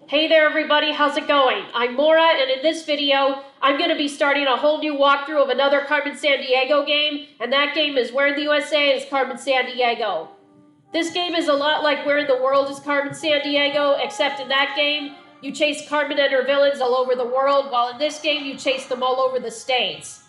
Hey there everybody, how's it going? I'm Maura, and in this video, I'm going to be starting a whole new walkthrough of another Carmen Sandiego game, and that game is Where in the USA is Carmen Sandiego. This game is a lot like Where in the World is Carmen Sandiego, except in that game, you chase Carmen and her villains all over the world, while in this game, you chase them all over the States.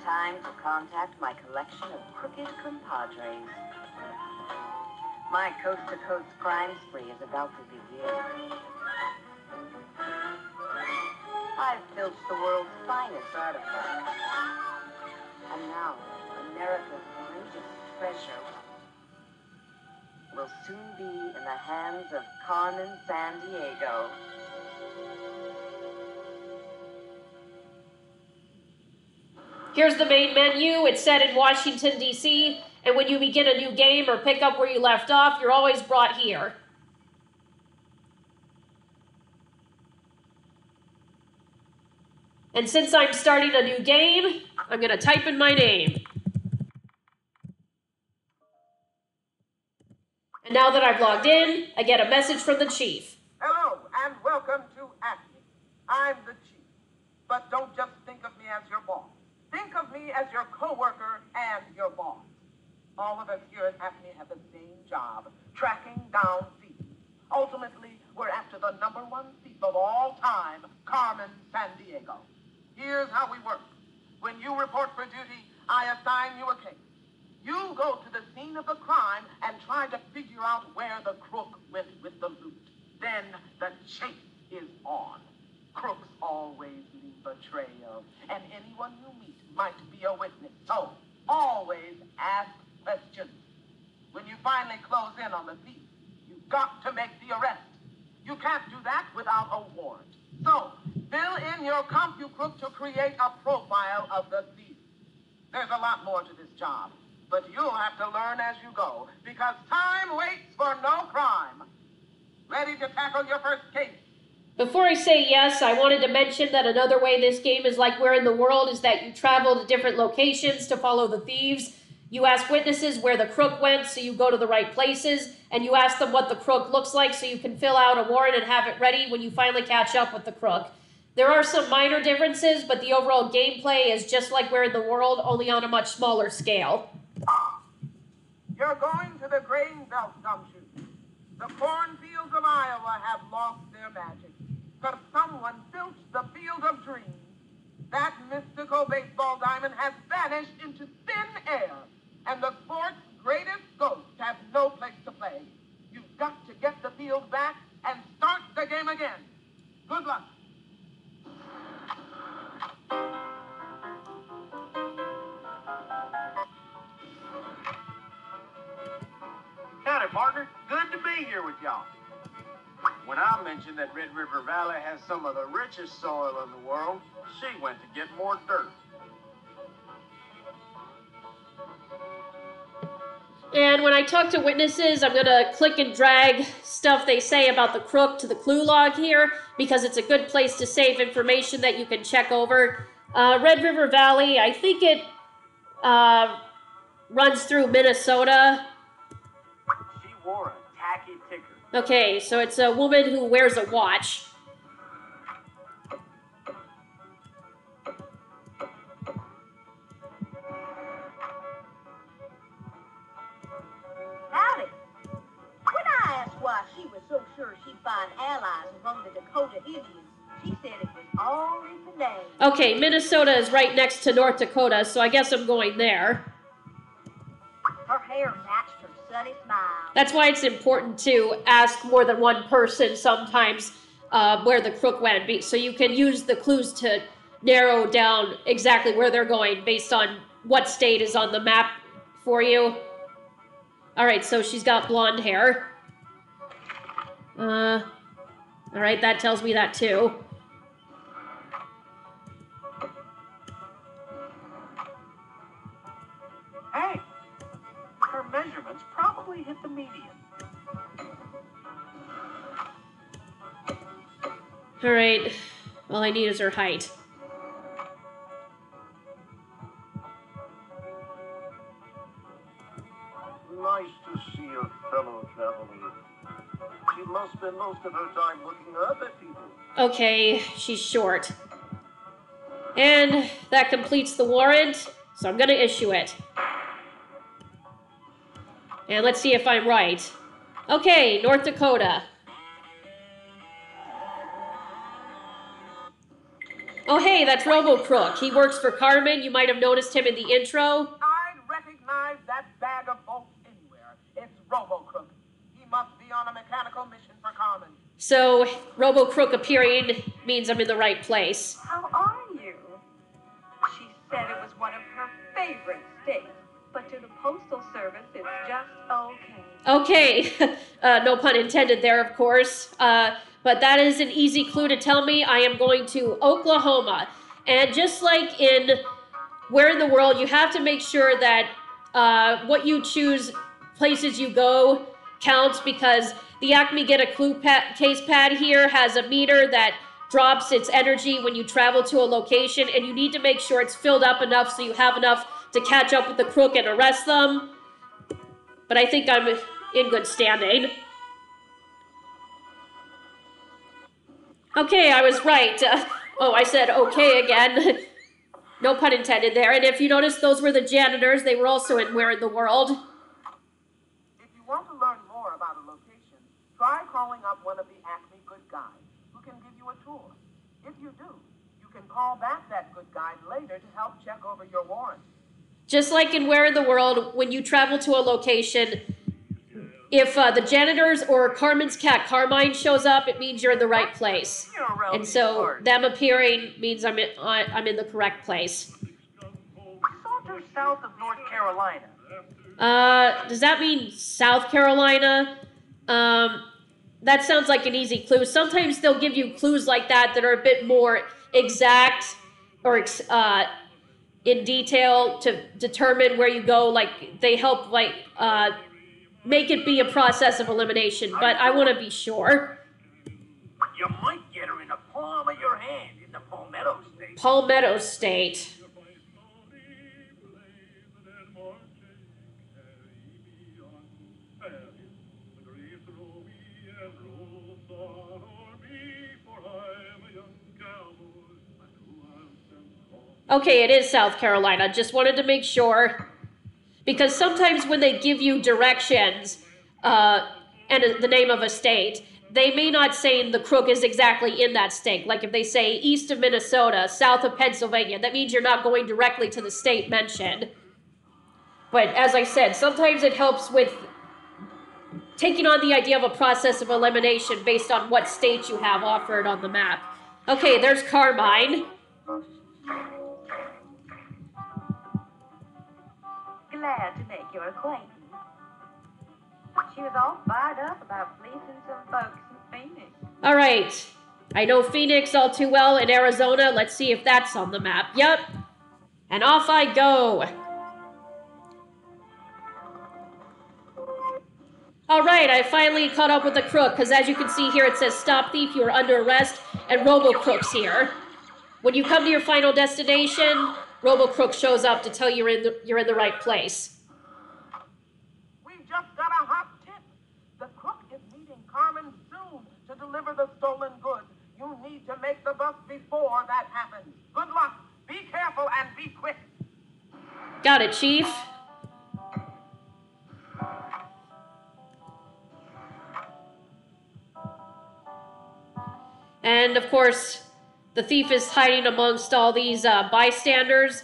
Time to contact my collection of crooked compadres. My coast-to-coast crime spree is about to begin. I've filched the world's finest artifacts. And now, America's greatest treasure will soon be in the hands of Carmen Sandiego. Here's the main menu. It's set in Washington, D.C., and when you begin a new game or pick up where you left off, you're always brought here. And since I'm starting a new game, I'm going to type in my name. And now that I've logged in, I get a message from the chief. Hello, and welcome to Acme. I'm the chief, but don't just think of me as your boss. Think of me as your co-worker and your boss. All of us here at Acme have the same job, tracking down thieves. Ultimately, we're after the #1 thief of all time, Carmen Sandiego. Here's how we work. When you report for duty, I assign you a case. You go to the scene of the crime and try to figure out where the crook went with the loot. Then the chase is on. Crooks always leave a trail, and anyone you meet might be a witness. So, always ask questions. When you finally close in on the thief, you've got to make the arrest. You can't do that without a warrant. So, fill in your CompuCrook to create a profile of the thief. There's a lot more to this job, but you'll have to learn as you go, because time waits for no crime. Ready to tackle your first case? Before I say yes, I wanted to mention that another way this game is like Where in the World is that you travel to different locations to follow the thieves. You ask witnesses where the crook went so you go to the right places, and you ask them what the crook looks like so you can fill out a warrant and have it ready when you finally catch up with the crook. There are some minor differences, but the overall gameplay is just like Where in the World, only on a much smaller scale. You're going to the grain belt, Gumshoe. The cornfields of Iowa have lost their magic. Because someone filched the field of dreams. That mystical baseball diamond has vanished into thin air, and the sport's greatest ghosts have no place to play. You've got to get the field back and start the game again. Good luck. Howdy, partner. Good to be here with y'all. When I mentioned that Red River Valley has some of the richest soil in the world, she went to get more dirt. And when I talk to witnesses, I'm going to click and drag stuff they say about the crook to the clue log here, because it's a good place to save information that you can check over. Red River Valley, I think it runs through Minnesota. She wore a tacky ticker. Okay, so it's a woman who wears a watch. Howdy. When I asked why she was so sure she'd find allies among the Dakota Indians, she said it was all in the name. Okay, Minnesota is right next to North Dakota, so I guess I'm going there. Her hair matched her sunny smile. That's why it's important to ask more than one person sometimes where the crook went, so you can use the clues to narrow down exactly where they're going based on what state is on the map for you. All right, so she's got blonde hair. Alright, that tells me that too. Hey, her measurements probably hit the median. Alright, all I need is her height. Nice to see a fellow traveler. She must spend most of her time looking up at people. Okay, she's short. And that completes the warrant, so I'm gonna issue it. And let's see if I'm right. Okay, North Dakota. Oh hey, that's Robo-Crook. He works for Carmen. You might have noticed him in the intro. I'd recognize that bag of bolts anywhere. It's Robo-Crook. He must be on a mechanical mission for Carmen. So, Robo-Crook appearing means I'm in the right place. How are you? She said it was one of her favorite states, but to the Postal Service, it's just okay. Okay, no pun intended there, of course. But that is an easy clue to tell me I am going to Oklahoma. And just like in Where in the World, you have to make sure that what you choose, places you go, counts, because the Acme Get a Clue case pad here has a meter that drops its energy when you travel to a location, and you need to make sure it's filled up enough so you have enough to catch up with the crook and arrest them. But I think I'm in good standing. Okay, I was right. I said okay again. No pun intended there. And if you notice, those were the janitors. They were also in Where in the World. If you want to learn more about a location, try calling up one of the Acme Good Guides who can give you a tour. If you do, you can call back that good guide later to help check over your warrant. Just like in Where in the World, when you travel to a location, if the janitors or Carmen's cat Carmine shows up, it means you're in the right place. And so them appearing means I'm in the correct place. Saunter south of North Carolina. Does that mean South Carolina? That sounds like an easy clue. Sometimes they'll give you clues like that are a bit more exact or in detail to determine where you go. Like they help make it be a process of elimination, but I want to be sure. You might get her in the palm of your hand in the Palmetto State. Palmetto State. Okay, it is South Carolina. Just wanted to make sure. Because sometimes when they give you directions and the name of a state, they may not say the crook is exactly in that state. Like if they say east of Minnesota, south of Pennsylvania, that means you're not going directly to the state mentioned. But as I said, sometimes it helps with taking on the idea of a process of elimination based on what state you have offered on the map. Okay, there's Carmine. Glad to make your acquaintance. She was all fired up about fleecing some folks in Phoenix. All right. I know Phoenix all too well in Arizona. Let's see if that's on the map. Yep. And off I go. All right, I finally caught up with the crook, because as you can see here, it says, "Stop thief, you are under arrest," and Robo-Crook's here. When you come to your final destination, Robo-Crook shows up to tell you you're in the right place. We just got a hot tip. The crook is meeting Carmen soon to deliver the stolen goods. You need to make the bus before that happens. Good luck. Be careful and be quick. Got it, Chief. And, of course, the thief is hiding amongst all these bystanders.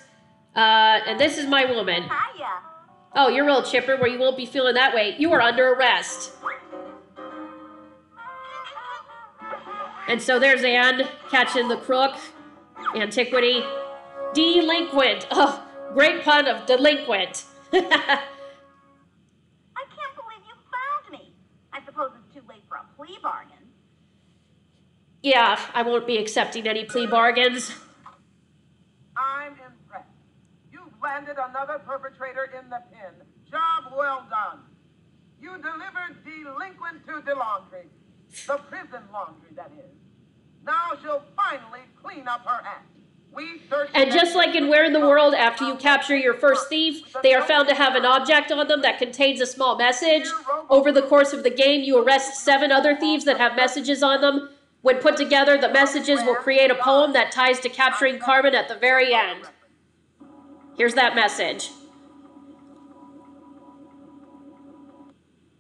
And this is my woman. Hiya. Oh, you're real chipper where you won't be feeling that way. You are under arrest. And so there's Anne catching the crook. Antiquity. Delinquent. Oh, great pun of delinquent. I can't believe you found me. I suppose it's too late only for a plea bargain. Yeah, I won't be accepting any plea bargains. I'm impressed. You've landed another perpetrator in the pen. Job well done. You delivered delinquent to the laundry. The prison laundry, that is. Now she'll finally clean up her act. And just like in Where in the World, after you capture your first thief, they are found to have an object on them that contains a small message. Over the course of the game, you arrest 7 other thieves that have messages on them. When put together, the messages will create a poem that ties to capturing Carmen at the very end. Here's that message.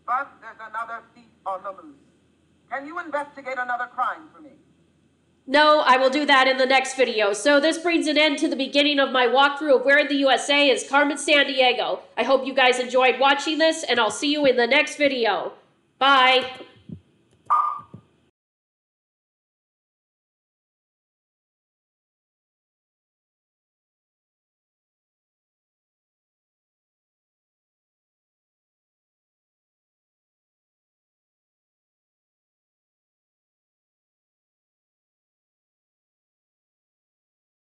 But there's another thief on the loose. Can you investigate another crime for me? No, I will do that in the next video. So this brings an end to the beginning of my walkthrough of Where in the USA is Carmen Sandiego. I hope you guys enjoyed watching this, and I'll see you in the next video. Bye.